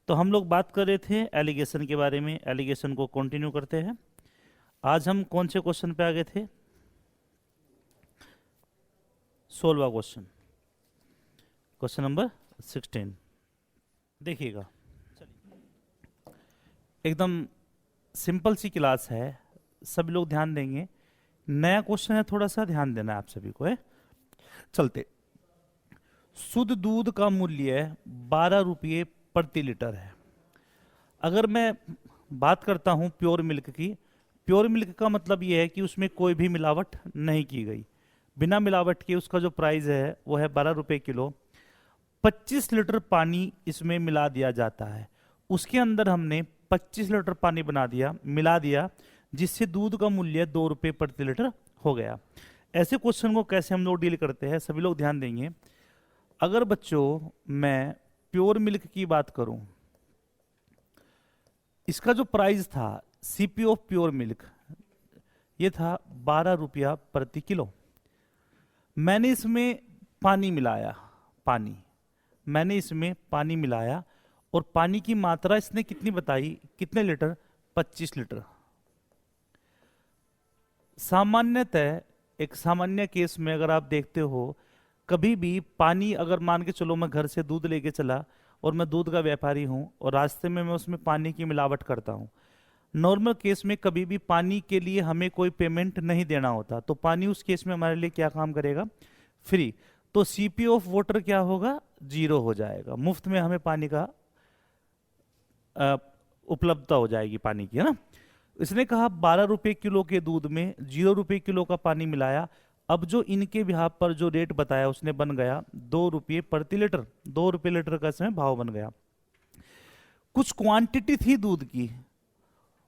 तो हम लोग बात कर रहे थे एलिगेशन के बारे में। एलिगेशन को कंटिन्यू करते हैं। आज हम कौन से क्वेश्चन पे आ गए थे? 16वां क्वेश्चन, क्वेश्चन नंबर 16। देखिएगा, एकदम सिंपल सी क्लास है, सभी लोग ध्यान देंगे। नया क्वेश्चन है, थोड़ा सा ध्यान देना है आप सभी को है। चलते, शुद्ध दूध का मूल्य 12 रुपये प्रति लीटर है। अगर मैं बात करता हूं प्योर मिल्क की, प्योर मिल्क का मतलब यह है कि उसमें कोई भी मिलावट नहीं की गई, बिना मिलावट के उसका जो प्राइस है वो है 12 रुपये किलो। 25 लीटर पानी इसमें मिला दिया जाता है, उसके अंदर हमने 25 लीटर पानी बना दिया, मिला दिया, जिससे दूध का मूल्य 2 रुपये प्रति लीटर हो गया। ऐसे क्वेश्चन को कैसे हम लोग डील करते हैं, सभी लोग ध्यान देंगे। अगर बच्चों मैं प्योर मिल्क की बात करूं, इसका जो प्राइस था सीपी ऑफ प्योर मिल्क ये था 12 रुपया प्रति किलो। मैंने इसमें पानी मिलाया, मैंने इसमें पानी मिलाया, और पानी की मात्रा इसने कितनी बताई, कितने लीटर? 25 लीटर। सामान्यतः एक सामान्य केस में अगर आप देखते हो, कभी भी पानी, अगर मान के चलो मैं घर से दूध लेके चला और मैं दूध का व्यापारी हूं और रास्ते में मैं उसमें पानी की मिलावट करता हूं, नॉर्मल केस में कभी भी पानी के लिए हमें कोई पेमेंट नहीं देना होता, तो पानी उस केस में हमारे लिए क्या काम करेगा? फ्री। तो सीपी ऑफ वाटर क्या होगा? 0 हो जाएगा, मुफ्त में हमें पानी का उपलब्धता हो जाएगी पानी की, है ना। इसने कहा 12 रुपए किलो के दूध में 0 रुपए किलो का पानी मिलाया। अब जो इनके बिहार पर जो रेट बताया उसने बन गया 2 रुपये प्रति लीटर, 2 रुपये लीटर का इसमें भाव बन गया। कुछ क्वांटिटी थी दूध की,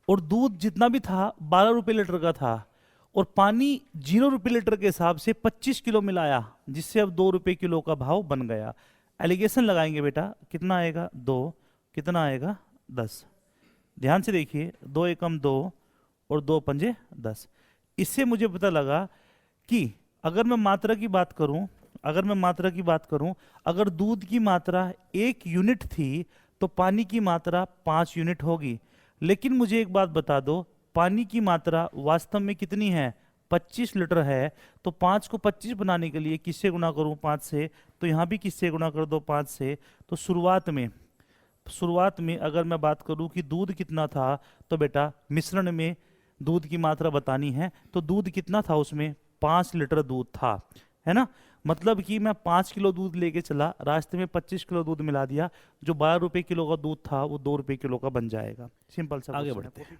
और दूध जितना भी था 12 रुपये लीटर का था, और पानी 0 रुपये लीटर के हिसाब से 25 किलो मिलाया, जिससे अब 2 रुपये किलो का भाव बन गया। एलिगेशन लगाएंगे बेटा, कितना आएगा? 2, कितना आएगा? 10। ध्यान से देखिए, 2 एकम 2 और 2 पंजे 10। इससे मुझे पता लगा कि अगर मैं मात्रा की बात करूं, अगर दूध की मात्रा 1 यूनिट थी तो पानी की मात्रा 5 यूनिट होगी। लेकिन मुझे एक बात बता दो, पानी की मात्रा वास्तव में कितनी है? 25 लीटर है। तो 5 को 25 बनाने के लिए किससे गुणा करूं? 5 से। तो यहां भी किससे गुणा कर दो? 5 से। तो शुरुआत में अगर मैं बात करूं कि दूध कितना था, तो बेटा मिश्रण में दूध की मात्रा बतानी है, तो दूध कितना था उसमें? 5 लीटर दूध था, है ना। मतलब कि मैं 5 किलो दूध लेके चला, रास्ते में 25 किलो दूध मिला दिया, जो 12 रुपए किलो का दूध था वो 2 रुपए किलो का बन जाएगा। सिंपल सा। आगे बढ़ते हैं।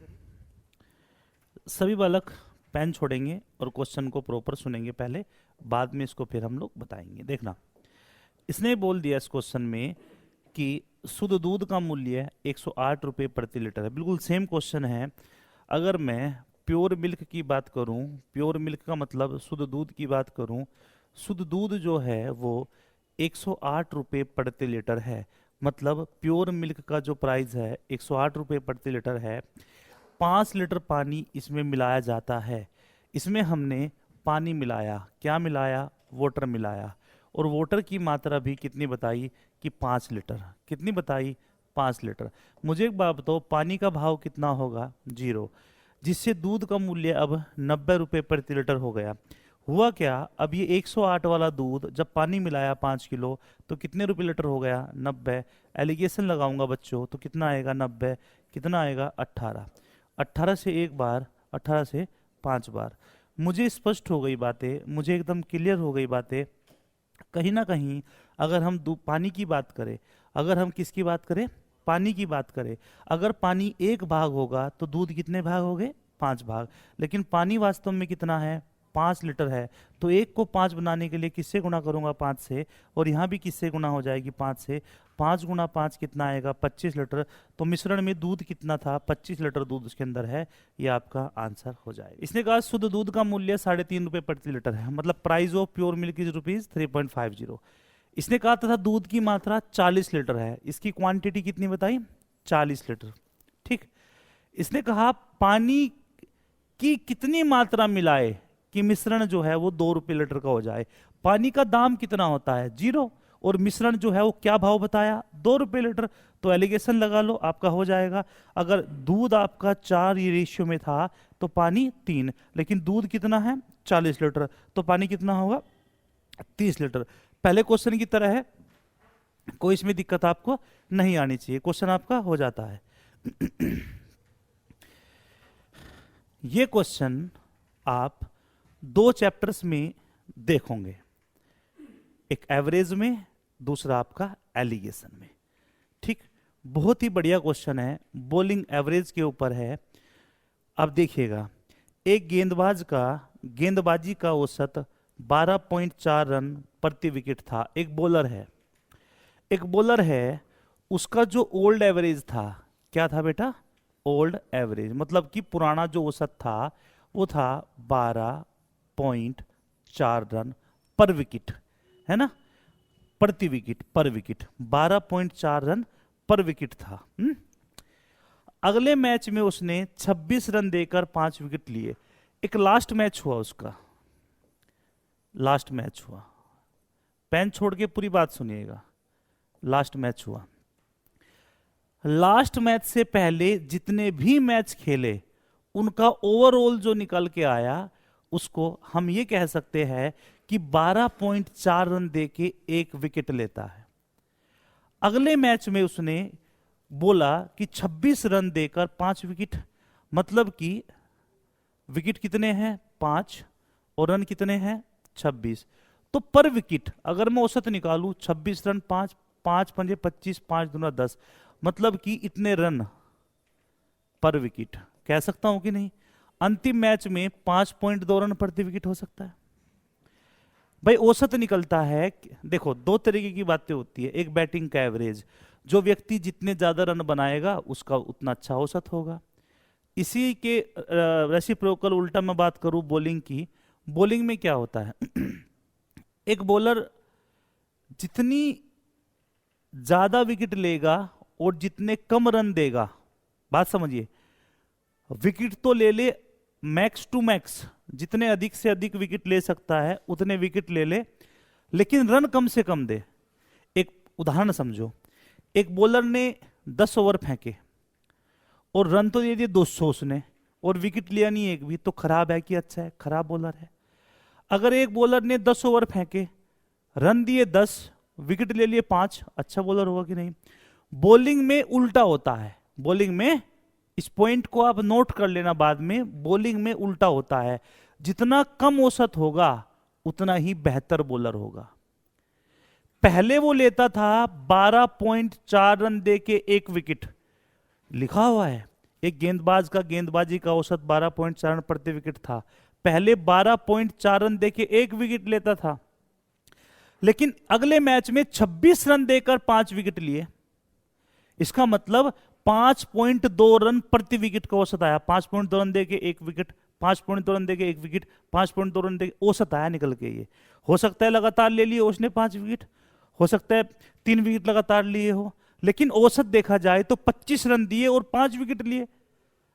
सभी बालक पेन छोड़ेंगे और क्वेश्चन को प्रॉपर सुनेंगे पहले, बाद में इसको फिर हम लोग बताएंगे। देखना, इसने बोल दिया इस क्वेश्चन में कि शुद्ध दूध का मूल्य 108 रुपये प्रति लीटर है। बिल्कुल सेम क्वेश्चन है। अगर मैं प्योर मिल्क की बात करूं, प्योर मिल्क का मतलब शुद्ध दूध की बात करूं, शुद्ध दूध जो है वो 108 रुपये प्रति लीटर है। मतलब प्योर मिल्क का जो प्राइस है 108 रुपये प्रति लीटर है। 5 लीटर पानी इसमें मिलाया जाता है। इसमें हमने पानी मिलाया, क्या मिलाया? वाटर मिलाया, और वाटर की मात्रा भी कितनी बताई? कि 5 लीटर। कितनी बताई? 5 लीटर। मुझे एक बात बताओ, पानी का भाव कितना होगा? 0, जिससे दूध का मूल्य अब 90 रुपये प्रति लीटर हो गया। हुआ क्या, अब ये 108 वाला दूध जब पानी मिलाया 5 किलो, तो कितने रुपये लीटर हो गया? 90। एलिगेशन लगाऊंगा बच्चों, तो कितना आएगा? 90, कितना आएगा? 18। 18 से एक बार, 18 से 5 बार। मुझे स्पष्ट हो गई बातें, मुझे एकदम क्लियर हो गई बातें। कहीं ना कहीं अगर हम पानी की बात करें, अगर हम किसकी बात करें? पानी की बात करें, अगर पानी 1 भाग होगा तो दूध कितने भाग हो गए? 5 भाग। लेकिन पानी वास्तव में कितना है? 5 लीटर है। तो 1 को 5 बनाने के लिए किससे गुणा करूंगा? 5 से। और यहाँ भी किससे गुणा हो जाएगी? 5 से। 5 गुणा 5 कितना आएगा? 25 लीटर। तो मिश्रण में दूध कितना था? 25 लीटर दूध उसके अंदर है। ये आपका आंसर हो जाएगा। इसने कहा शुद्ध दूध का मूल्य 3.5 रुपये प्रति लीटर है। मतलब price of pure milk is ₹3.50। इसने कहा था दूध की मात्रा 40 लीटर है। इसकी क्वांटिटी कितनी बताई? 40 लीटर। ठीक। इसने कहा पानी की कितनी मात्रा मिलाए कि मिश्रण जो है वो 2 रुपये लीटर का हो जाए। पानी का दाम कितना होता है? 0। और मिश्रण जो है वो क्या भाव बताया? 2 रुपये लीटर। तो एलिगेशन लगा लो, आपका हो जाएगा। अगर दूध आपका 4 ये रेशियो में था तो पानी 3, लेकिन दूध कितना है 40 लीटर, तो पानी कितना होगा 30 लीटर। पहले क्वेश्चन की तरह है, कोई इसमें दिक्कत आपको नहीं आनी चाहिए, क्वेश्चन आपका हो जाता है। ये क्वेश्चन आप 2 चैप्टर्स में देखोगे, एक एवरेज में, दूसरा आपका एलिगेशन में। ठीक, बहुत ही बढ़िया क्वेश्चन है, बॉलिंग एवरेज के ऊपर है। अब देखिएगा, एक गेंदबाज का गेंदबाजी का औसत 12.4 रन प्रति विकेट था। एक बॉलर है, उसका जो ओल्ड एवरेज था, क्या था बेटा, ओल्ड एवरेज, मतलब कि पुराना जो औसत था वो था 12.4 रन पर विकेट, है ना, प्रति विकेट, पर विकेट 12.4 रन पर विकेट था। अगले मैच में उसने 26 रन देकर 5 विकेट लिए। एक लास्ट मैच हुआ उसका, लास्ट मैच हुआ, पेन छोड़ के पूरी बात सुनिएगा। लास्ट मैच हुआ, लास्ट मैच से पहले जितने भी मैच खेले उनका ओवरऑल जो निकल के आया, उसको हम ये कह सकते हैं कि 12.4 रन देके 1 विकेट लेता है। अगले मैच में उसने बोला कि 26 रन देकर 5 विकेट, मतलब कि विकेट कितने हैं 5 और रन कितने हैं 26, तो पर विकेट अगर मैं औसत निकालूं 26 रन 5, 5 पंजे 25, 5 दूना 10, मतलब कि इतने रन पर विकेट कह सकता हूं कि नहीं। अंतिम मैच में 5.2 रन प्रति विकेट हो सकता है भाई, औसत निकलता है। देखो 2 तरीके की बातें होती है, एक बैटिंग का एवरेज, जो व्यक्ति जितने ज्यादा रन बनाएगा उसका उतना अच्छा औसत होगा। इसी के रेसिप्रोकल उल्टा मैं बात करूं बॉलिंग की, बॉलिंग में क्या होता है एक बॉलर जितनी ज्यादा विकेट लेगा और जितने कम रन देगा, बात समझिए, विकेट तो ले ले मैक्स टू मैक्स, जितने अधिक से अधिक विकेट ले सकता है उतने विकेट ले ले, लेकिन रन कम से कम दे। एक उदाहरण समझो, एक बॉलर ने 10 ओवर फेंके और रन तो दे दिए 200 उसने, और विकेट लिया नहीं एक भी, तो खराब है कि अच्छा है, खराब बॉलर है। अगर एक बॉलर ने 10 ओवर फेंके, रन दिए 10, विकेट ले लिए 5, अच्छा बॉलर होगा कि नहीं। बॉलिंग में उल्टा होता है, बॉलिंग में, इस पॉइंट को आप नोट कर लेना बाद में, बॉलिंग में उल्टा होता है, जितना कम औसत होगा उतना ही बेहतर बॉलर होगा। पहले वो लेता था 12.4 रन देके 1 विकेट, लिखा हुआ है एक गेंदबाज का गेंदबाजी का औसत 12.4 रन प्रति विकेट था, पहले 12.4 रन देके 1 विकेट लेता था, लेकिन अगले मैच में 26 रन देकर 5 विकेट लिए। इसका मतलब 5.2 रन प्रति विकेट का औसत आया, 5.2 रन देके 1 विकेट, 5.2 रन देके 1 विकेट, 5.2 रन देके औसत आया निकल के। ये हो सकता है लगातार ले लिए उसने 5 विकेट, हो सकता है 3 विकेट लगातार लिए हो, लेकिन औसत देखा जाए तो 25 रन दिए और 5 विकेट लिए।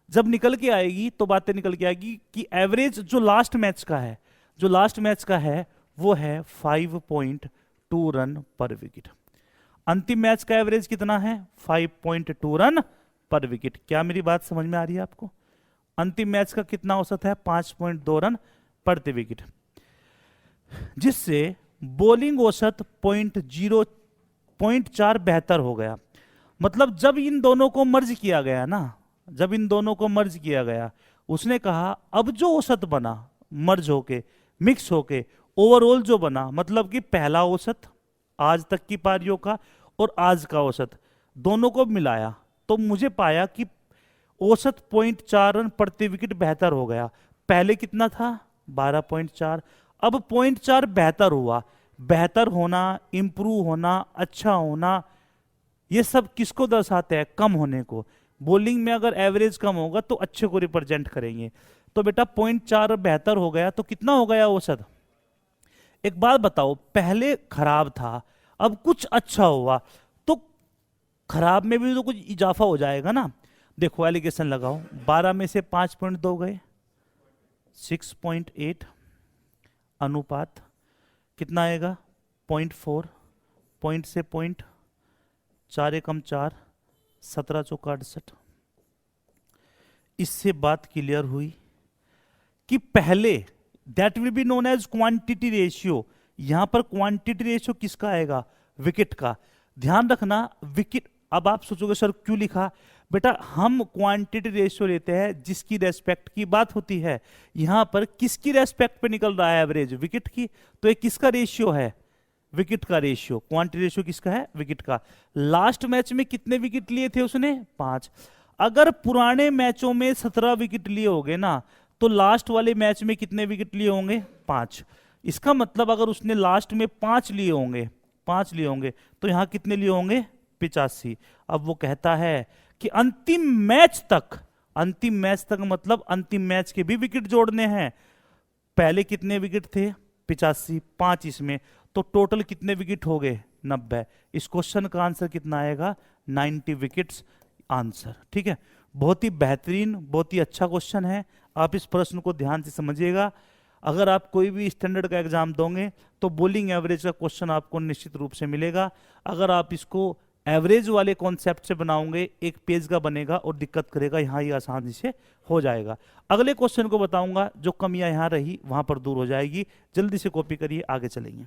जब निकल के आएगी तो बातें निकल के आएगी कि एवरेज जो लास्ट मैच का है, जो लास्ट मैच का है वो है 5.2 रन पर विकेट। अंतिम मैच का एवरेज कितना है 5.2 रन पर विकेट। क्या मेरी बात समझ में आ रही है आपको? अंतिम मैच का कितना औसत है 5.2 रन प्रति विकेट, जिससे बॉलिंग औसत 0.4 बेहतर हो गया। मतलब जब इन दोनों को मर्ज किया गया ना, जब इन दोनों को मर्ज किया गया, उसने कहा अब जो औसत बना मर्ज होके, मिक्स होके, ओवरऑल जो बना, मतलब कि पहला औसत आज तक की पारियों का और आज का औसत दोनों को मिलाया, तो मुझे पाया कि औसत 0.4 रन प्रति विकेट बेहतर हो गया। पहले कितना था 12.4, अब 0.4 बेहतर हुआ। बेहतर होना, इंप्रूव होना, अच्छा होना, ये सब किसको दर्शाते हैं? कम होने को। बॉलिंग में अगर एवरेज कम होगा तो अच्छे को रिप्रेजेंट करेंगे। तो बेटा 0.4 बेहतर हो गया तो कितना हो गया औसत? एक बात बताओ, पहले खराब था अब कुछ अच्छा हुआ, तो खराब में भी तो कुछ इजाफा हो जाएगा ना। देखो एलिगेशन लगाओ, 12 में से 5.2 गए 6.8, अनुपात कितना आएगा 0.4, पॉइंट से पॉइंट 4 एकम 4, 17 चौका 68। इससे बात क्लियर हुई कि पहले that will be known as quantity ratio. यहां पर क्वांटिटी रेशियो किसका आएगा? विकेट का। ध्यान रखना विकेट। अब आप सोचोगे सर क्यों लिखा? बेटा हम क्वांटिटी रेशियो लेते हैं जिसकी रेस्पेक्ट की बात होती है। यहां पर किसकी रेस्पेक्ट पे निकल रहा है एवरेज? विकेट की। तो ये किसका रेशियो है? विकेट का रेशियो। क्वांटिटी रेशियो किसका है? विकेट का। लास्ट मैच में कितने विकेट लिए थे उसने? 5। अगर पुराने मैचों में 17 विकेट लिए होंगे ना, तो लास्ट वाले मैच में कितने विकेट लिए होंगे? 5। इसका मतलब अगर उसने लास्ट में 5 लिए होंगे, 5 लिए होंगे, तो यहां कितने लिए होंगे? 85। अब वो कहता है कि अंतिम मैच तक, अंतिम मैच तक मतलब अंतिम मैच के भी विकेट जोड़ने हैं। पहले कितने विकेट थे? 85, 5 इसमें, तो टोटल कितने विकेट हो गए? 90। इस क्वेश्चन का आंसर कितना आएगा? 90 विकेट्स आंसर। ठीक है, बहुत ही बेहतरीन, बहुत ही अच्छा क्वेश्चन है। आप इस प्रश्न को ध्यान से समझिएगा। अगर आप कोई भी स्टैंडर्ड का एग्जाम दोगे तो बॉलिंग एवरेज का क्वेश्चन आपको निश्चित रूप से मिलेगा। अगर आप इसको एवरेज वाले कॉन्सेप्ट से बनाओगे, एक पेज का बनेगा और दिक्कत करेगा, यहाँ ये आसानी से हो जाएगा। अगले क्वेश्चन को बताऊंगा, जो कमियां यहाँ रही वहां पर दूर हो जाएगी। जल्दी से कॉपी करिए, आगे चलेंगे।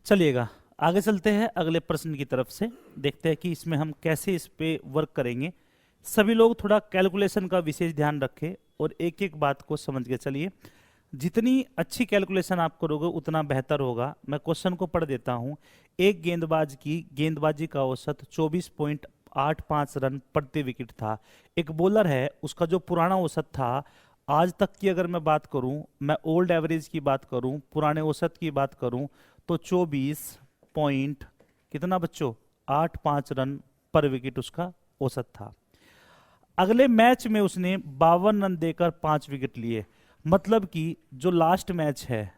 चलिएगा आगे चलते हैं अगले प्रश्न की तरफ से। देखते हैं कि इसमें हम कैसे इस पे वर्क करेंगे। सभी लोग थोड़ा कैलकुलेशन का विशेष ध्यान रखें और एक एक बात को समझ के चलिए। जितनी अच्छी कैलकुलेशन आप करोगे उतना बेहतर होगा। मैं क्वेश्चन को पढ़ देता हूं। एक गेंदबाज की गेंदबाजी का औसत 24.85 रन प्रति विकेट था। एक बॉलर है, उसका जो पुराना औसत था, आज तक की अगर मैं बात करूं, मैं ओल्ड एवरेज की बात करूं, पुराने औसत की बात करूं, तो 24 पॉइंट कितना बच्चों? 85 रन पर विकेट उसका औसत था। अगले मैच में उसने 52 रन देकर 5 विकेट लिए। मतलब कि जो लास्ट मैच है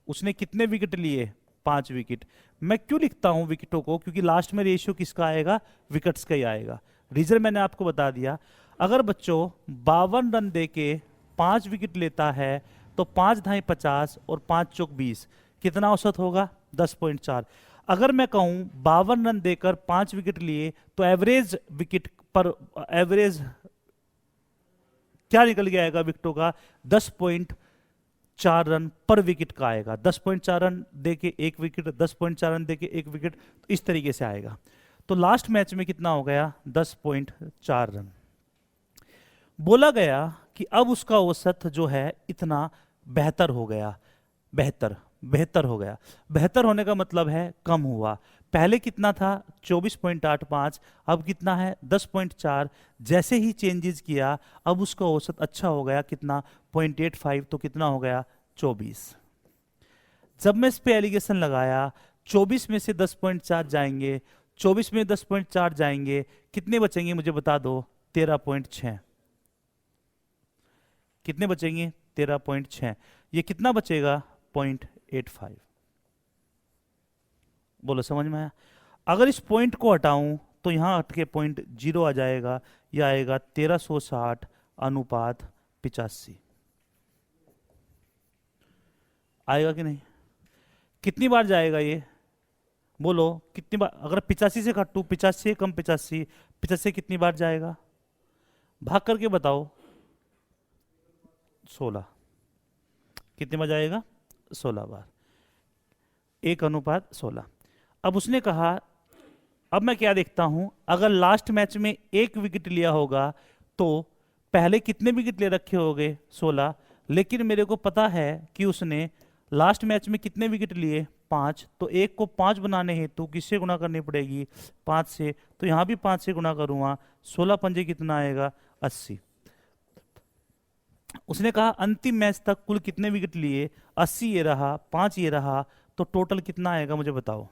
उसने कितने विकेट लिए? 5 विकेट। मैं क्यों लिखता हूं विकेटों को? क्योंकि लास्ट में रेशियो किसका आएगा? विकेट्स का ही आएगा। रीजन मैंने आपको बता दिया। अगर बच्चों 52 रन देके 5 विकेट लेता है तो 5 ढाई 50 और 5 चौक 20, कितना औसत होगा? 10.4। अगर मैं कहूं 52 रन देकर 5 विकेट लिए तो एवरेज विकेट पर एवरेज क्या निकल के आएगा विकेटों का? 10.4 रन पर विकेट का आएगा। 10.4 रन देके एक विकेट, 10.4 रन देके एक विकेट, तो इस तरीके से आएगा। तो लास्ट मैच में कितना हो गया? 10.4 रन। बोला गया कि अब उसका औसत जो है इतना बेहतर हो गया। बेहतर हो गया। बेहतर होने का मतलब है कम हुआ। पहले कितना था? 24.85, अब कितना है? 10.4। जैसे ही चेंजेस किया अब उसका औसत अच्छा हो गया। कितना? 0.85, तो कितना हो गया? 24। जब मैं इस पे एलिगेशन लगाया, 24 में से 10.4 जाएंगे, 24 में 10.4 जाएंगे, कितने बचेंगे मुझे बता दो? 13.6। कितने बचेंगे? 13.6। ये कितना बचेगा? 0.85। बोलो समझ में आया? अगर इस पॉइंट को हटाऊं तो यहां हट के 0.0 आ जाएगा। यह आएगा 1360 अनुपात 85। आएगा कि नहीं? कितनी बार जाएगा ये? बोलो कितनी बार? अगर 85 से काटूं, 85 कम 85, 85 कितनी बार जाएगा? भाग करके बताओ। 16। कितनी बार जाएगा? 16 बार। 1:16। अब उसने कहा, अब मैं क्या देखता हूं, अगर लास्ट मैच में एक विकेट लिया होगा तो पहले कितने विकेट ले रखे होंगे? 16। लेकिन मेरे को पता है कि उसने लास्ट मैच में कितने विकेट लिए? 5। तो एक को 5 बनाने हेतु किससे गुणा करनी पड़ेगी? 5 से। तो यहां भी 5 से गुणा करूंगा। 16 पंजे कितना आएगा? 80। उसने कहा अंतिम मैच तक कुल कितने विकेट लिए? 80 ये रहा, 5 ये रहा, तो टोटल कितना आएगा मुझे बताओ?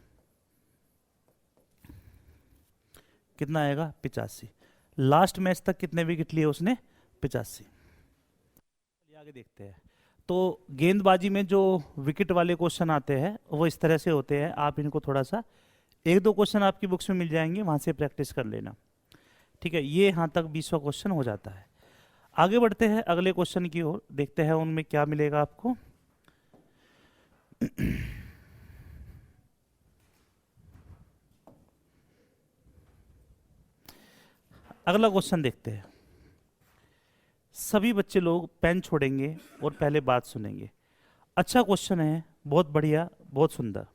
कितना आएगा? 85। लास्ट मैच तक कितने विकेट लिए उसने? 85। आगे देखते हैं। तो गेंदबाजी में जो विकेट वाले क्वेश्चन आते हैं वो इस तरह से होते हैं। आप इनको थोड़ा सा, एक दो क्वेश्चन आपकी बुक्स में मिल जाएंगे, वहां से प्रैक्टिस कर लेना। ठीक है, ये यहां तक 20वां क्वेश्चन हो जाता है। आगे बढ़ते हैं अगले क्वेश्चन की ओर, देखते हैं उनमें क्या मिलेगा आपको। अगला क्वेश्चन देखते हैं। सभी बच्चे लोग पेन छोड़ेंगे और पहले बात सुनेंगे। अच्छा क्वेश्चन है, बहुत बढ़िया, बहुत सुंदर।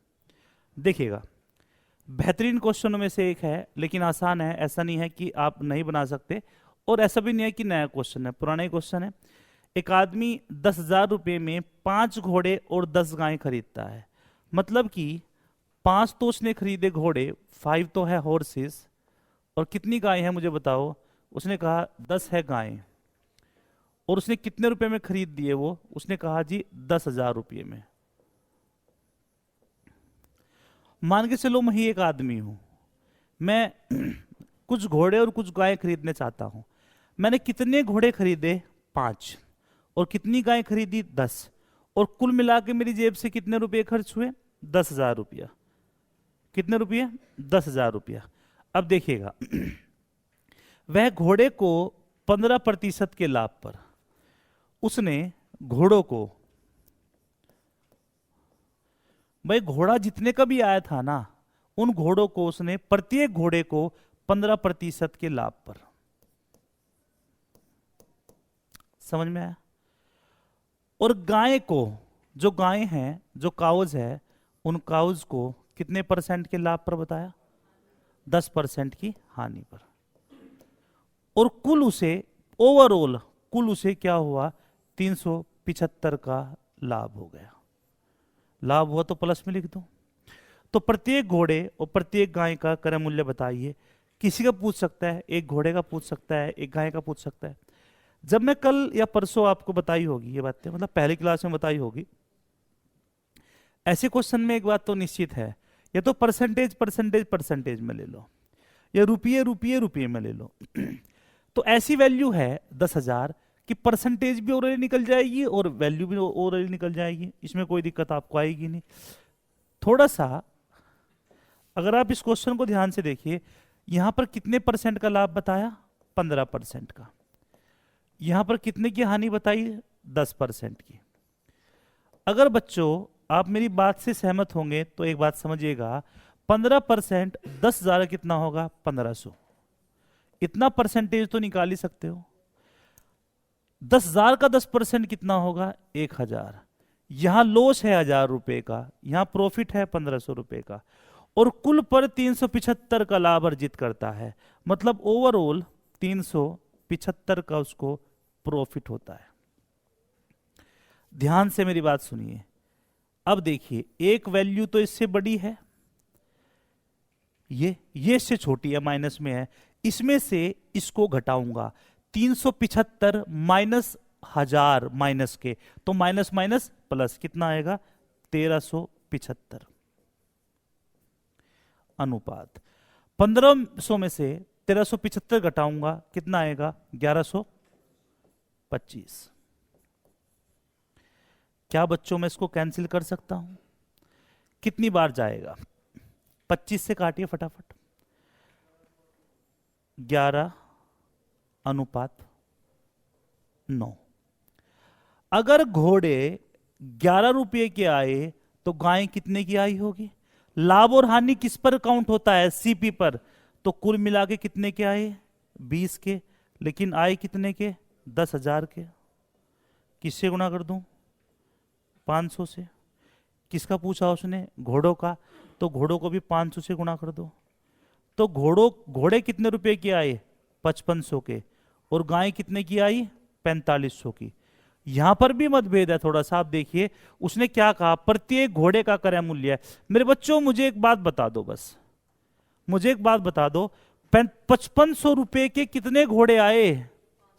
देखिएगा, बेहतरीन क्वेश्चनों में से एक है, लेकिन आसान है, ऐसा नहीं है कि आप नहीं बना सकते, और ऐसा भी नहीं है कि नया क्वेश्चन है, पुराना ही क्वेश्चन है। एक आदमी 10,000 रुपये में 5 घोड़े और 10 गायें खरीदता है। मतलब कि 5 तो उसने खरीदे घोड़े, 5 तो है हॉर्सेस, और कितनी गायें हैं मुझे बताओ। उसने कहा 10 है गायें, और उसने कितने रुपए में खरीद दिए वो? उसने कहा जी 10,000 रुपये में। मान के चलो मैं ही एक आदमी हूं, मैं कुछ घोड़े और कुछ गायें खरीदने चाहता हूं। मैंने कितने घोड़े खरीदे? 5। और कितनी गायें खरीदी? 10। और कुल मिला के मेरी जेब से कितने रुपए खर्च हुए? 10,000 रुपया। कितने रुपये? 10,000 रुपया। अब देखिएगा, वह घोड़े को 15% के लाभ पर उसने घोड़ों को, भाई घोड़ा जितने का भी आया था ना, उन घोड़ों को उसने प्रत्येक घोड़े को 15% के लाभ पर। समझ में आया? और गाय को, जो गाय हैं, जो काउज है, उन काउज को कितने % के लाभ पर बताया? 10% की हानि पर। और कुल उसे, ओवरऑल कुल उसे क्या हुआ? 375 का लाभ हो गया। लाभ हुआ तो प्लस में लिख दो। तो प्रत्येक घोड़े और प्रत्येक गाय का क्रय मूल्य बताइए। किसी का पूछ सकता है, एक घोड़े का पूछ सकता है, एक गाय का पूछ सकता है। जब मैं कल या परसों आपको बताई होगी ये बातें, मतलब पहली क्लास में बताई होगी, ऐसे क्वेश्चन में एक बात तो निश्चित है, या तो परसेंटेज परसेंटेज परसेंटेज में ले लो, या रुपये रुपये रुपये में ले लो। तो ऐसी वैल्यू है 10,000 कि परसेंटेज भी ओरली निकल जाएगी और वैल्यू भी ओरली निकल जाएगी, इसमें कोई दिक्कत आपको आएगी नहीं। थोड़ा सा अगर आप इस क्वेश्चन को ध्यान से देखिए, यहां पर कितने % का लाभ बताया? 15% का। यहां पर कितने की हानि बताई? 10% की। अगर बच्चों आप मेरी बात से सहमत होंगे तो एक बात समझिएगा, 15% 10,000 कितना होगा? 1500। इतना परसेंटेज तो निकाल ही सकते हो। 10,000 का 10% कितना होगा? 1,000। यहां लॉस है 1,000 रुपए का, यहां प्रॉफिट है 1,500 रुपए का, और कुल पर 375 का लाभ अर्जित करता है। मतलब ओवरऑल 375 का उसको प्रॉफिट होता है। ध्यान से मेरी बात सुनिए। अब देखिए, एक वैल्यू तो इससे बड़ी है, ये इससे छोटी है, माइनस में है। इसमें से इसको घटाऊंगा, 375 माइनस 1,000 माइनस के, तो माइनस माइनस प्लस कितना आएगा? 1375। अनुपात 1500 में से 1375 घटाऊंगा, कितना आएगा? 1125। क्या बच्चों में इसको कैंसिल कर सकता हूं? कितनी बार जाएगा? 25 से काटिए फटाफट। 11 अनुपात 9। अगर घोड़े 11 रुपये के आए तो गाय कितने की आई होगी? लाभ और हानि किस पर काउंट होता है? सीपी पर। तो कुल मिला के कितने के आए? 20 के। लेकिन आए कितने के? 10,000 के। किससे गुणा कर दूं? 500 से। किसका पूछा उसने? घोड़ों का। तो घोड़ों को भी 500 से गुणा कर दो। तो घोड़े कितने रुपए के आए? 5500 के। और गाय कितने की आई? 4500 की। यहां पर भी मतभेद है थोड़ा सा। आप देखिए, उसने क्या कहा? प्रत्येक घोड़े का क्रय मूल्य है। मेरे बच्चों मुझे एक बात बता दो, बस मुझे एक बात बता दो, 5500 रुपए के कितने घोड़े आए?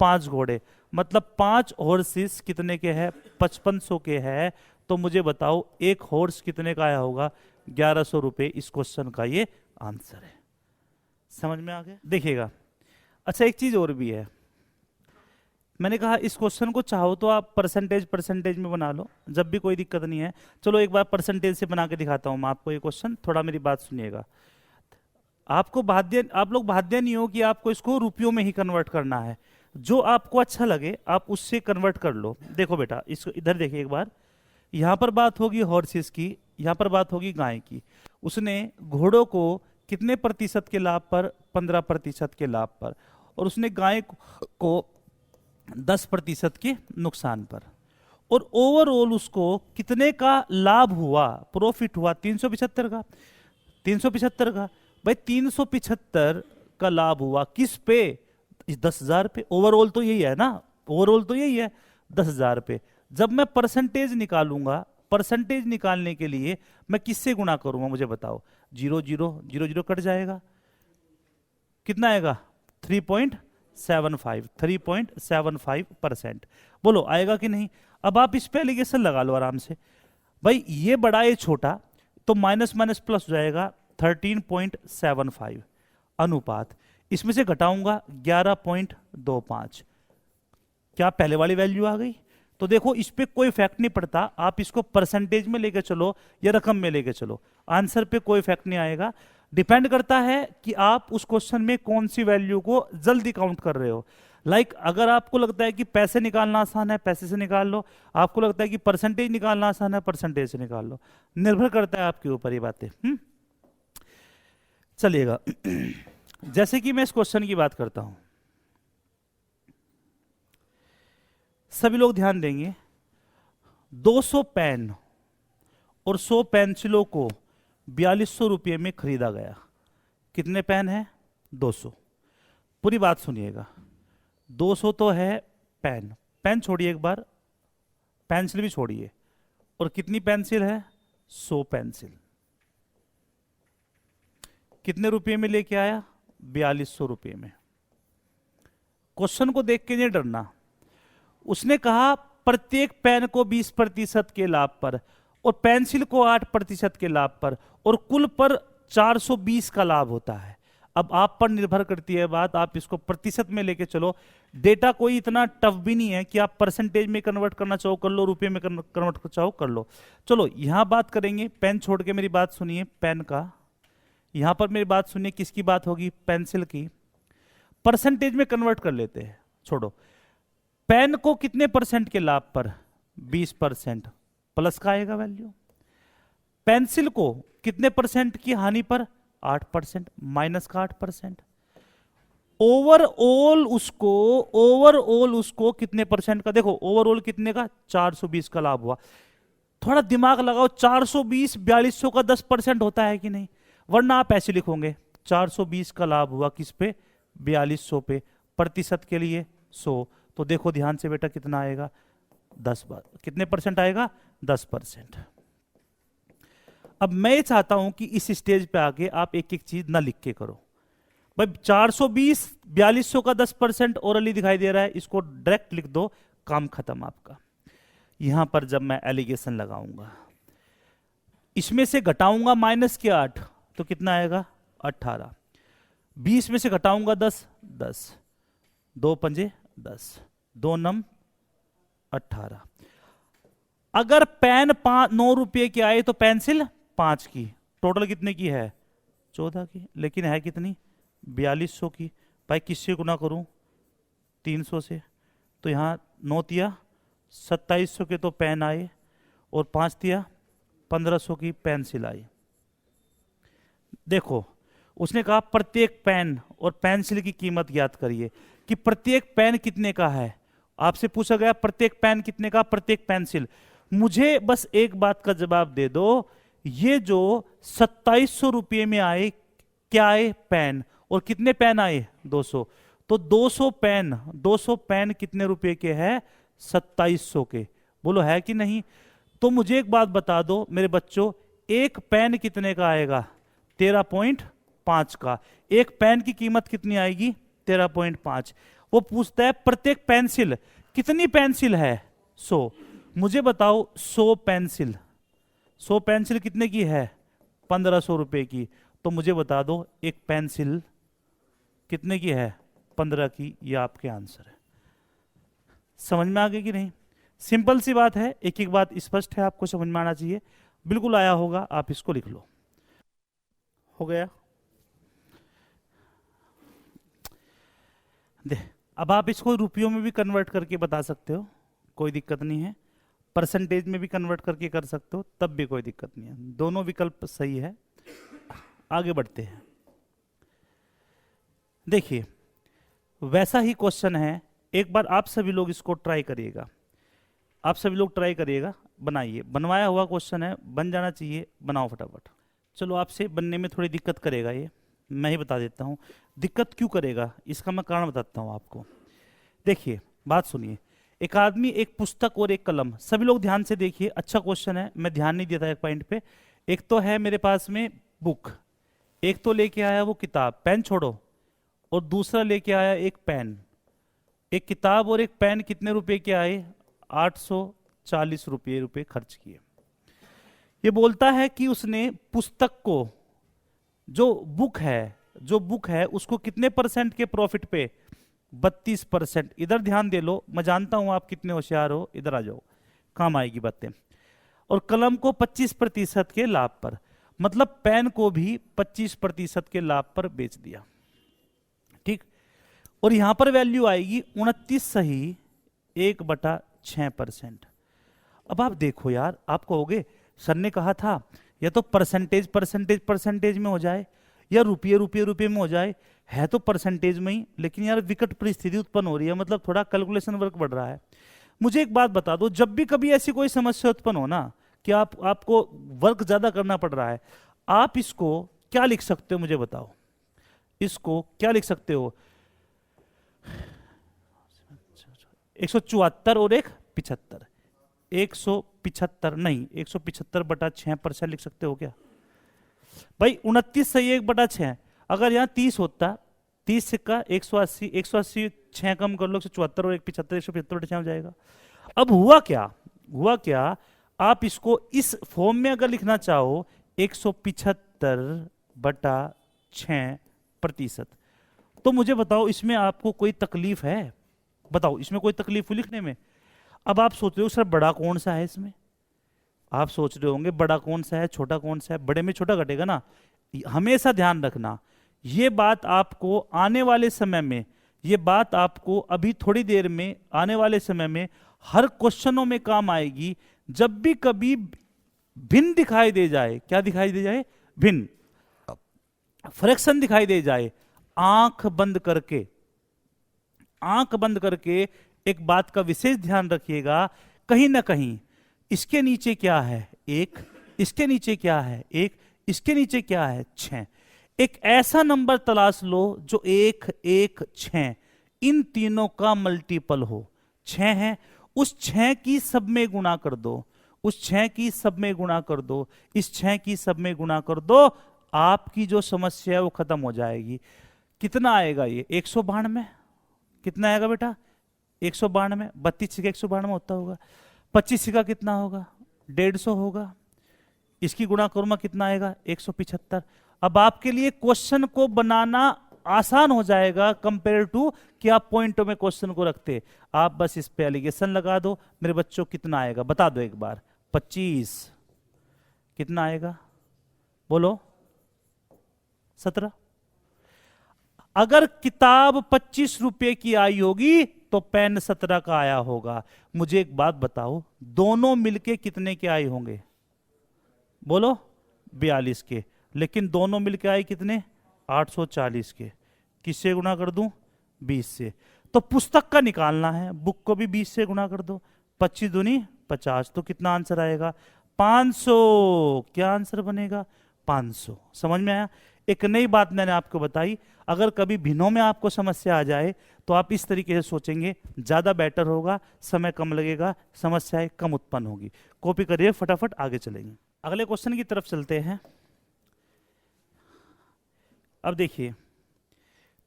5 घोड़े। मतलब 5 हॉर्सेस कितने के हैं? 5500 के हैं। तो मुझे बताओ एक हॉर्स कितने का आया होगा? 1100 रुपए। इस क्वेश्चन का ये आंसर है। समझ में आ गया? देखिएगा, अच्छा एक चीज और भी है। मैंने कहा इस क्वेश्चन को चाहो तो आप परसेंटेज परसेंटेज में बना लो, जब भी कोई दिक्कत नहीं है। चलो एक बार परसेंटेज से बना के दिखाता हूं मैं आपको ये क्वेश्चन। थोड़ा मेरी बात सुनिएगा। आप लोग बाध्य नहीं हो कि आपको इसको रुपयों में ही कन्वर्ट करना है। जो आपको अच्छा लगे आप उससे कन्वर्ट कर लो। देखो बेटा, इसको इधर देखिए एक बार। यहां पर बात होगी हॉर्सेस की, यहां पर बात होगी गाय की। उसने घोड़ों को कितने प्रतिशत के लाभ पर? 15% के लाभ पर। और उसने गाय को 10% के नुकसान पर, और ओवरऑल उसको कितने का लाभ हुआ, प्रॉफिट हुआ 375 का, 375 का। भाई 375 का लाभ हुआ किस पे, 10,000 पे। ओवरऑल तो यही है ना, ओवरऑल तो यही है 10,000 पे। जब मैं परसेंटेज निकालूंगा, परसेंटेज निकालने के लिए मैं किससे गुणा करूंगा मुझे बताओ। 0 0 0 0 कट जाएगा, कितना आएगा 3.75, 3.75%। बोलो आएगा कि नहीं। अब आप इस पे एलिगेशन लगा लो आराम से। भाई ये बड़ा ये छोटा, तो माइनस माइनस प्लस हो जाएगा 13.75 अनुपात, इसमें से घटाऊंगा 11.25, क्या पहले वाली वैल्यू आ गई। तो देखो इस पे कोई इफेक्ट नहीं पड़ता, आप इसको परसेंटेज में लेके चलो या रकम में लेके चलो, आंसर पे कोई इफेक्ट नहीं आएगा। डिपेंड करता है कि आप उस क्वेश्चन में कौन सी वैल्यू को जल्दी काउंट कर रहे हो। अगर आपको लगता है कि पैसे निकालना आसान है, पैसे से निकाल लो। आपको लगता है कि परसेंटेज निकालना आसान है, परसेंटेज से निकाल लो। निर्भर करता है आपके ऊपर ये बातें। चलिएगा जैसे कि मैं इस क्वेश्चन की बात करता हूं, सभी लोग ध्यान देंगे। 200 पेन और 100 पेंसिलों को 4200 रुपये में खरीदा गया। कितने पेन है, 200। पूरी बात सुनिएगा। 200 तो है पेन, पेन छोड़िए एक बार, पेंसिल भी छोड़िए। और कितनी पेंसिल है, 100 पेंसिल। कितने रुपये में लेके आया, 4200 रुपये में। क्वेश्चन को देख के नहीं डरना। उसने कहा प्रत्येक पेन को 20% के लाभ पर, और पेंसिल को 8% के लाभ पर, और कुल पर 420 का लाभ होता है। अब आप पर निर्भर करती है बात, आप इसको प्रतिशत में लेके चलो। डेटा कोई इतना टफ भी नहीं है कि आप परसेंटेज में कन्वर्ट करना चाहो कर लो, रुपए में कन्वर्ट चाहो कर लो। चलो यहां बात करेंगे, पेन छोड़ के मेरी बात सुनिए, पेन का। यहां पर मेरी बात सुनिए, किसकी बात होगी, पेंसिल की। परसेंटेज में कन्वर्ट कर लेते हैं, छोड़ो। पेन को कितने परसेंट के लाभ पर, 20%, प्लस का आएगा वैल्यू। पेंसिल को कितने परसेंट की हानि पर, 8%, माइनस का 8%। ओवरऑल उसको कितने परसेंट का, देखो ओवरऑल कितने का, 420 का लाभ हुआ। थोड़ा दिमाग लगाओ, 420 4200 का 10% होता है कि नहीं, वरना आप ऐसे लिखोगे 420 का लाभ हुआ किस पे, 4200 पे, प्रतिशत के लिए 100। तो देखो ध्यान से बेटा कितना आएगा, 10 बार, कितने परसेंट आएगा, 10%। अब मैं ये चाहता हूं कि इस स्टेज पे आके आप एक एक चीज ना लिख के करो। भाई 420 4200 का 10% ओरली दिखाई दे रहा है, इसको डायरेक्ट लिख दो, काम खत्म आपका। यहां पर जब मैं एलिगेशन लगाऊंगा, इसमें से घटाऊंगा माइनस के 8, तो कितना आएगा, 18। 20 में से घटाऊंगा 10, 10, 2 पंजे 10, 2 नम 18। अगर पेन 9 रुपये की आए तो पेंसिल 5 की, टोटल कितने की है, 14 की, लेकिन है कितनी, 4200 की। भाई किससे गुना करूं, 300 से। तो यहां 9 तिया 2700 के तो पेन आए, और 5 तिया 1500 की पेंसिल आई। देखो उसने कहा प्रत्येक पेन और पेंसिल की कीमत ज्ञात करिए, कि प्रत्येक पेन कितने का है। आपसे पूछा गया प्रत्येक पेन कितने का, प्रत्येक पेंसिल। मुझे बस एक बात का जवाब दे दो, ये जो 2700 रुपये में आए, क्या आए, पेन, और कितने पेन आए, 200। तो 200 पेन कितने रुपए के हैं, 2700 के। बोलो है कि नहीं। तो मुझे एक बात बता दो मेरे बच्चों, एक पेन कितने का आएगा, 13.5 का। एक पेन की कीमत कितनी आएगी, 13.5। वो पूछता है प्रत्येक पेंसिल, कितनी पेंसिल है, 100। मुझे बताओ 100 पेंसिल, 100 पेंसिल कितने की है, 1500 रुपए की। तो मुझे बता दो एक पेंसिल कितने की है, 15 की। ये आपके आंसर है। समझ में आ गई कि नहीं। सिंपल सी बात है, एक एक बात स्पष्ट है, आपको समझ में आना चाहिए। बिल्कुल आया होगा, आप इसको लिख लो। हो गया। अब आप इसको रुपयों में भी कन्वर्ट करके बता सकते हो, कोई दिक्कत नहीं है। परसेंटेज में भी कन्वर्ट करके कर सकते हो, तब भी कोई दिक्कत नहीं है। दोनों विकल्प सही है। आगे बढ़ते हैं। देखिए वैसा ही क्वेश्चन है, एक बार आप सभी लोग इसको ट्राई करिएगा, आप सभी लोग ट्राई करिएगा, बनाइए, बनवाया हुआ क्वेश्चन है, बन जाना चाहिए, बनाओ फटाफट। चलो आपसे बनने में थोड़ी दिक्कत करेगा ये, मैं ही बता देता हूँ दिक्कत क्यों करेगा, इसका मैं कारण बताता हूँ आपको। देखिए बात सुनिए, एक आदमी एक पुस्तक और एक कलम, सभी लोग ध्यान से देखिए, अच्छा क्वेश्चन है, मैं ध्यान नहीं देता एक पॉइंट पे। एक तो है मेरे पास में बुक, एक तो लेके आया वो किताब, पेन छोड़ो, और दूसरा लेके आया एक पेन। एक किताब और एक पेन कितने रुपए के आए? 840 रुपये खर्च किए। ये बोलता है कि उसने पुस्तक को, जो बुक है उसको कितने परसेंट के प्रॉफिट पे? 32%। इधर ध्यान दे लो, मैं जानता हूं आप कितने होशियार हो, इधर आ जाओ, काम आएगी बातें। और कलम को 25% के लाभ पर, मतलब पेन को भी 25% के लाभ पर बेच दिया, ठीक। और यहां पर वैल्यू आएगी 29 सही 1/6%। अब आप देखो यार, आप कहोगे सर ने कहा था या तो परसेंटेज में हो जाए या रुपये में हो जाए, है तो परसेंटेज में ही, लेकिन यार विकट परिस्थिति उत्पन्न हो रही है, मतलब थोड़ा कैलकुलेशन वर्क बढ़ रहा है। मुझे एक बात बता दो, जब भी कभी ऐसी कोई समस्या उत्पन्न हो ना कि आपको वर्क ज्यादा करना पड़ रहा है, आप इसको क्या लिख सकते हो मुझे बताओ, इसको क्या लिख सकते हो? 174 और एक 75, 175 नहीं, 175/6% लिख सकते हो क्या भाई? 29 सही 1/6, अगर यहाँ 30 होता, 30 सिक्का 180, 180 6 कम कर लो, 174 और एक 75, 175/6 हो जाएगा। अब हुआ क्या, आप इसको इस फॉर्म में अगर लिखना चाहो 175/6%, तो मुझे बताओ इसमें आपको कोई तकलीफ है? बताओ इसमें कोई तकलीफ हुई लिखने में? अब आप सोच रहे हो सर बड़ा कौन सा है इसमें, आप सोच रहे होंगे बड़ा कौन सा है छोटा कौन सा है, बड़े में छोटा घटेगा ना। हमेशा ध्यान रखना, ये बात आपको आने वाले समय में, ये बात आपको अभी थोड़ी देर में आने वाले समय में हर क्वेश्चनों में काम आएगी। जब भी कभी भिन्न दिखाई दे जाए, क्या दिखाई दे जाए? भिन्न, फ्रैक्शन दिखाई दे जाए, आंख बंद करके एक बात का विशेष ध्यान रखिएगा, कहीं ना कहीं इसके नीचे क्या है? 1, इसके नीचे क्या है? 1, इसके नीचे क्या है? 6। एक ऐसा नंबर तलाश लो जो 1, 1, 6 इन तीनों का मल्टीपल हो। 6 है, उस 6 की सब में गुणा कर दो, उस 6 की सब में गुणा कर दो, इस 6 की सब में गुणा कर दो, आपकी जो समस्या है वो खत्म हो जाएगी। कितना आएगा ये? 192। कितना आएगा बेटा? 192। 32 सिक्का 192 होता होगा, 25 सिक्का कितना होगा? 150 होगा, इसकी गुणा करूंगा कितना आएगा? 175। अब आपके लिए क्वेश्चन को बनाना आसान हो जाएगा कंपेयर टू कि आप पॉइंटों में क्वेश्चन को रखते। आप बस इस पे एलिगेशन लगा दो मेरे बच्चों, कितना आएगा बता दो एक बार। 25 कितना आएगा बोलो? 17। अगर किताब 25 रुपए की आई होगी तो पेन 17 का आया होगा। मुझे एक बात बताओ, दोनों मिलके कितने के आए होंगे? बोलो 42 के, लेकिन दोनों मिलके आए कितने? 840 के। किससे गुणा कर दूं? 20 से। तो पुस्तक का निकालना है, बुक को भी 20 से गुणा कर दो, 25 दूनी 50, तो कितना आंसर आएगा? 500। क्या आंसर बनेगा? 500। समझ में आया? एक नई बात मैंने आपको बताई, अगर कभी भिन्नों में आपको समस्या आ जाए तो आप इस तरीके से सोचेंगे, ज्यादा बेटर होगा, समय कम लगेगा, समस्याएं कम उत्पन्न होगी। कॉपी करिए फटाफट, आगे चलेंगे। अगले क्वेश्चन की तरफ चलते हैं। अब देखिए,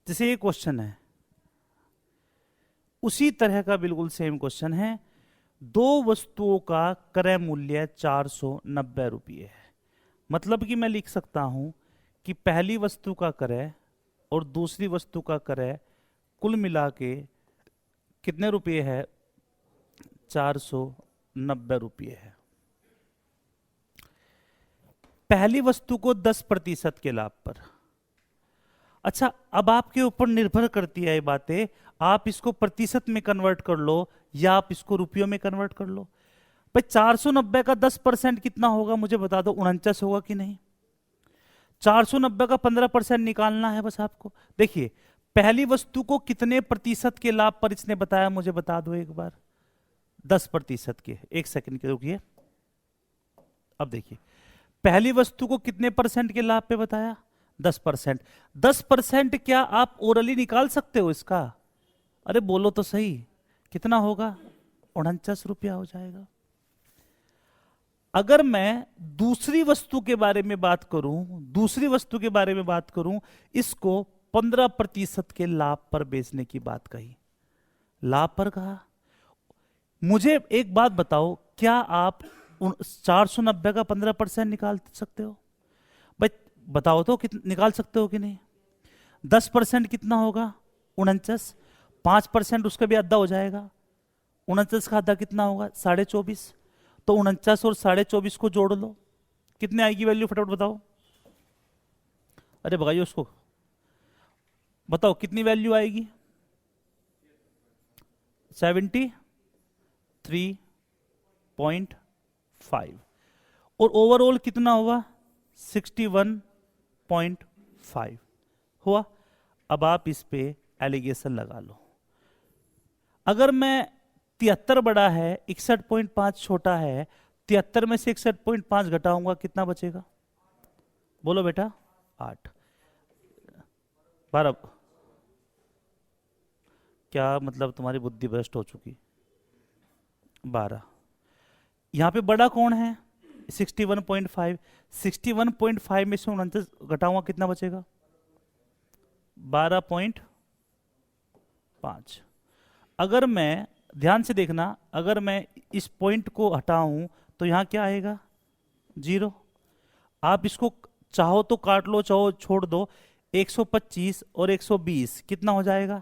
जैसे ये क्वेश्चन है उसी तरह का बिल्कुल सेम क्वेश्चन है। 2 वस्तुओं का क्रय मूल्य 490 रुपये है। मतलब कि मैं लिख सकता हूं कि पहली वस्तु का क्रय और दूसरी वस्तु का क्रय कुल मिला के कितने रुपये है? 490 रुपये है। पहली वस्तु को 10% के लाभ पर। अच्छा, अब आपके ऊपर निर्भर करती है ये बातें, आप इसको प्रतिशत में कन्वर्ट कर लो या आप इसको रुपयों में कन्वर्ट कर लो। भाई 490 का 10% कितना होगा मुझे बता दो? 49 होगा कि नहीं? 490 का 15% निकालना है बस आपको। देखिए पहली वस्तु को कितने प्रतिशत के लाभ पर इसने बताया, मुझे बता दो एक बार। 10% के। एक सेकंड के रुकिए। अब देखिए, पहली वस्तु को कितने परसेंट के लाभ पे बताया? 10%। 10% क्या आप ओरली निकाल सकते हो इसका? अरे बोलो तो सही, कितना होगा? 49 रुपया हो जाएगा। अगर मैं दूसरी वस्तु के बारे में बात करूं, इसको 15% के लाभ पर बेचने की बात कही, लाभ पर कहा। मुझे एक बात बताओ, क्या आप 490 का 15% निकाल सकते हो? भाई बताओ तो, निकाल सकते हो कि नहीं? 10% कितना होगा? 49। 5% उसका भी आधा हो जाएगा। 49 का आधा कितना होगा? 24.5। तो 49 और 24.5 को जोड़ लो, कितने आएगी वैल्यू? फटाफट बताओ। अरे भगाइए उसको, बताओ कितनी वैल्यू आएगी? 73.5। और ओवरऑल कितना हुआ? 61.5 हुआ। अब आप इस पे एलिगेशन लगा लो। अगर मैं 73 बड़ा है, 61.5 छोटा है, 73 में से 61.5 घटाऊंगा, कितना बचेगा? बोलो बेटा। 8। 12। क्या मतलब तुम्हारी बुद्धि भ्रष्ट हो चुकी? 12। यहां पे बड़ा कौन है? 61.5। 61.5 में से 49 घटाऊंगा, कितना बचेगा? 12.5। अगर मैं, ध्यान से देखना, अगर मैं इस पॉइंट को हटाऊं तो यहां क्या आएगा? 0। आप इसको चाहो तो काट लो, चाहो छोड़ दो। 125 और 120 कितना हो जाएगा?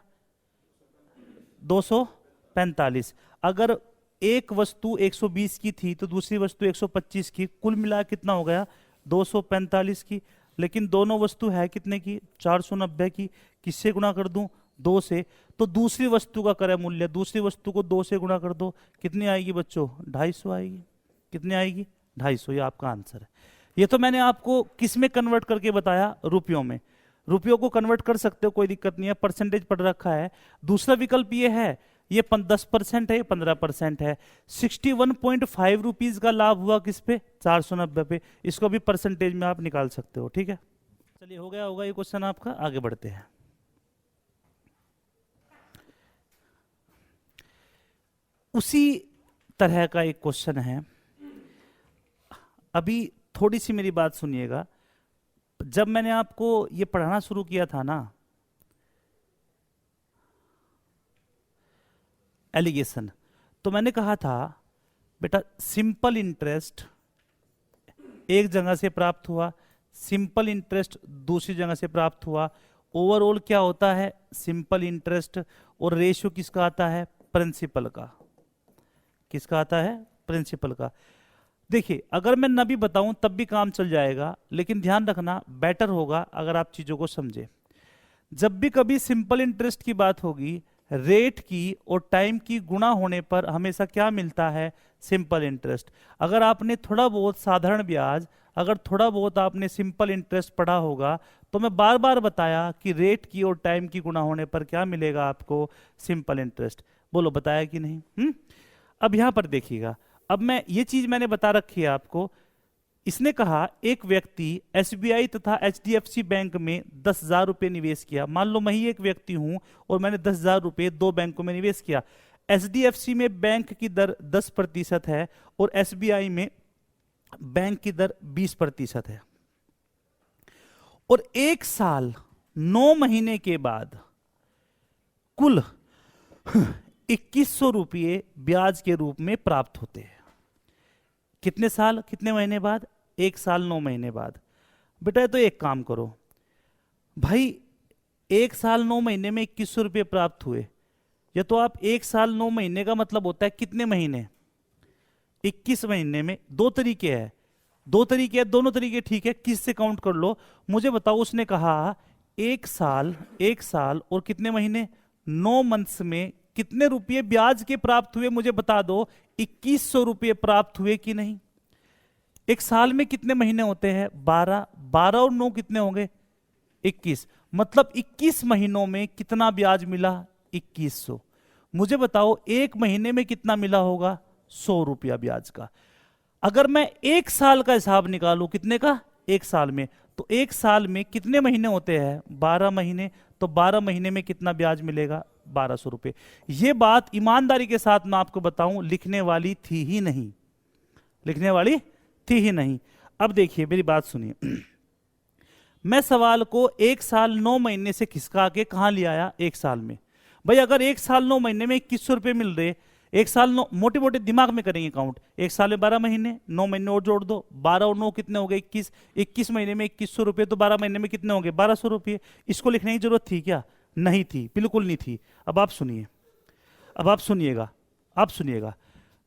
245। अगर एक वस्तु 120 की थी तो दूसरी वस्तु 125 की, कुल मिला कितना हो गया? 245 की। लेकिन दोनों वस्तु है कितने की? 490 की। किससे गुणा कर दूं? 2 से। तो दूसरी वस्तु का क्रय मूल्य, दूसरी वस्तु को 2 से गुणा कर दो, कितनी आएगी बच्चों? 250 आएगी। कितनी आएगी? 250। ये आपका आंसर है। ये तो मैंने आपको किस में कन्वर्ट करके बताया? रुपयों में। रुपयों को कन्वर्ट कर सकते हो, कोई दिक्कत नहीं है, परसेंटेज पढ़ रखा है। दूसरा विकल्प ये है, ये 10% है, ये 15% है। 61.5 रुपीज का लाभ हुआ किस पे? 490 पे। इसको भी परसेंटेज में आप निकाल सकते हो, ठीक है। चलिए, हो गया होगा ये क्वेश्चन आपका। आगे बढ़ते हैं। उसी तरह का एक क्वेश्चन है। अभी थोड़ी सी मेरी बात सुनिएगा। जब मैंने आपको ये पढ़ाना शुरू किया था ना, एलिगेशन, तो मैंने कहा था बेटा सिंपल इंटरेस्ट एक जगह से प्राप्त हुआ, सिंपल इंटरेस्ट दूसरी जगह से प्राप्त हुआ, ओवरऑल क्या होता है? Simple interest. और रेशियो किसका आता है? प्रिंसिपल का। किसका आता है? प्रिंसिपल का। देखिए, अगर मैं न भी बताऊं तब भी काम चल जाएगा, लेकिन ध्यान रखना, बेटर होगा अगर आप चीजों को समझे। जब भी कभी सिंपल इंटरेस्ट की बात होगी, रेट की और टाइम की गुणा होने पर हमेशा क्या मिलता है? Simple interest. अगर आपने थोड़ा बहुत साधारण ब्याज, अगर थोड़ा बहुत आपने सिंपल इंटरेस्ट पढ़ा होगा, तो मैं बार बार बताया कि रेट की और टाइम की गुणा होने पर क्या मिलेगा आपको? Simple interest. बोलो, बताया कि नहीं? अब यहां पर देखिएगा, अब मैं ये चीज मैंने बता रखी है आपको। इसने कहा एक व्यक्ति एसबीआई तथा एचडीएफसी बैंक में 10,000 रुपये निवेश किया। मान लो मैं ही एक व्यक्ति हूं और मैंने 10,000 रुपये 2 बैंकों में निवेश किया। एचडीएफसी में बैंक की दर 10% है और एसबीआई में बैंक की दर 20% है। और 1 साल 9 महीने के बाद कुल 2100 रुपये ब्याज के रूप में प्राप्त होते हैं। कितने साल कितने महीने बाद? 1 साल 9 महीने बाद। बेटा तो एक काम करो भाई, 1 साल 9 महीने में 2100 रुपये प्राप्त हुए, या तो आप 1 साल 9 महीने का मतलब होता है कितने महीने? 21 महीने में 2 तरीके हैं, 2 तरीके हैं, दोनों तरीके ठीक है, किस से काउंट कर लो मुझे बताओ। उसने कहा 1 साल और कितने महीने? 9 मंथ्स में कितने रुपये ब्याज के प्राप्त हुए मुझे बता दो। 2100 रुपये प्राप्त हुए कि नहीं? 1 साल में कितने महीने होते हैं? 12। 12 और 9 कितने होंगे? 21। मतलब 21 महीनों में कितना ब्याज मिला? 2100। मुझे बताओ एक महीने में कितना मिला होगा? 100 रुपया ब्याज का। अगर मैं एक साल का हिसाब निकालूं, कितने का? एक साल में, तो एक साल में कितने महीने होते हैं? 12 महीने। तो 12 महीने में कितना ब्याज मिलेगा? 1200 रुपये। ये बात ईमानदारी के साथ मैं आपको बताऊं, लिखने वाली थी ही नहीं, लिखने वाली थी ही नहीं। अब देखिए मेरी बात सुनिए। मैं सवाल को एक साल 9 महीने से खिसका के कहां ले आया? एक साल में। भाई अगर एक साल 9 महीने में 2100 रुपये मिल रहे, एक साल 9, मोटे मोटे दिमाग में करेंगे काउंट, एक साल में 12 महीने, 9 महीने और जोड़ दो, 12 और 9 कितने हो गए? 21। 21 महीने में 2100 रुपये, तो 12 महीने में कितने हो गए? 1200 रुपये। इसको लिखने की जरूरत थी क्या? नहीं थी, बिल्कुल नहीं थी। अब आप सुनिए, अब आप सुनिएगा, आप सुनिएगा।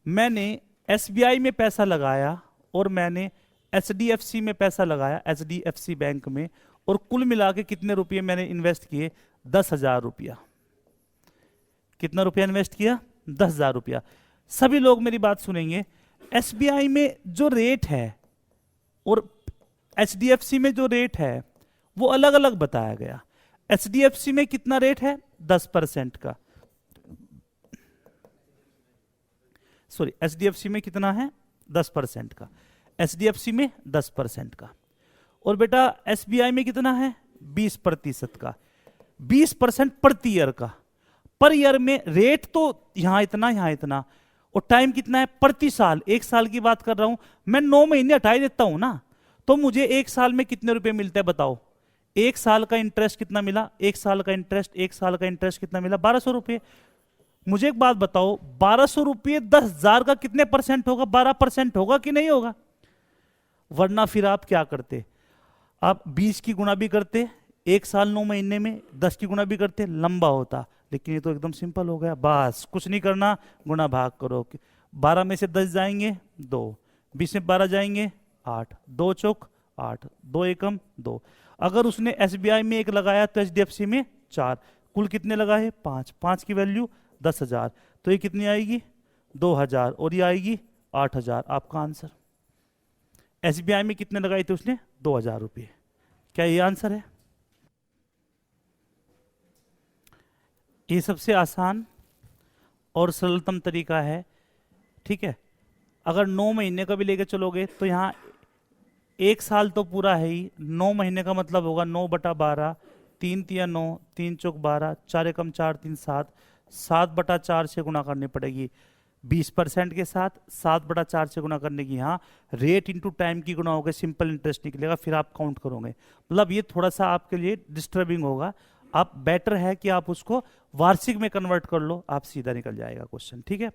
मैंने एसबीआई में पैसा लगाया और मैंने एचडीएफसी में पैसा लगाया, एचडीएफसी बैंक में, और कुल मिला के कितने रुपये मैंने इन्वेस्ट किए? 10,000 रुपया। कितना रुपया इन्वेस्ट किया? 10,000 रुपया। सभी लोग मेरी बात सुनेंगे। एसबीआई में जो रेट है और एचडीएफसी में जो रेट है वो अलग अलग बताया गया। एचडीएफसी में कितना रेट है? 10% का। सॉरी, एचडीएफसी में कितना है? 10% का। एचडीएफसी में 10% का। और बेटा एसबीआई में कितना है? 20% का। 20% प्रति ईयर का। पर ईयर में रेट तो यहां इतना, यहां इतना, और टाइम कितना है? प्रति साल। एक साल की बात कर रहा हूं मैं, 9 महीने हटा देता हूं ना, तो मुझे एक साल में कितने रुपए मिलते हैं बताओ? एक साल का इंटरेस्ट कितना मिला? एक साल का इंटरेस्ट, एक साल का इंटरेस्ट कितना मिला? 1200 रुपये। मुझे एक बात बताओ, 1200 रुपये 10,000 का कितने परसेंट होगा? 12% होगा कि नहीं होगा? वरना फिर आप क्या करते? आप 20 की गुणा भी करते, एक साल 9 महीने में 10 की गुणा भी करते, लंबा होता। लेकिन ये तो एकदम सिंपल हो गया, बस कुछ नहीं करना, गुणा भाग करो। 12 में से 10 जाएंगे 2, 20 में 12 जाएंगे 8, 2 चौक 8, 2 एकम 2। अगर उसने एसबीआई में 1 लगाया तो एचडीएफसी में 4, कुल कितने लगाए? 5। 5 की वैल्यू 10,000, तो ये कितनी आएगी? 2,000, और ये आएगी 8,000। आपका आंसर। एसबीआई में कितने लगाए थे उसने? 2,000 रुपये। क्या ये आंसर है? ये सबसे आसान और सरलतम तरीका है, ठीक है। अगर 9 महीने का भी लेके चलोगे तो यहाँ एक साल तो पूरा है ही, 9 महीने का मतलब होगा 9/12, 3 तिया 9, 3 चौक 12, 4 एकम 4, 3 7, 7/4 से गुणा करनी पड़ेगी 20% के साथ। 7/4 से गुणा करने की, यहाँ रेट इंटू टाइम की गुणा होगा, सिंपल इंटरेस्ट निकलेगा, फिर आप काउंट करोगे। मतलब ये थोड़ा सा आपके लिए डिस्टर्बिंग होगा। आप बेटर है कि आप उसको वार्षिक में कन्वर्ट कर लो, आप सीधा निकल जाएगा क्वेश्चन, ठीक है।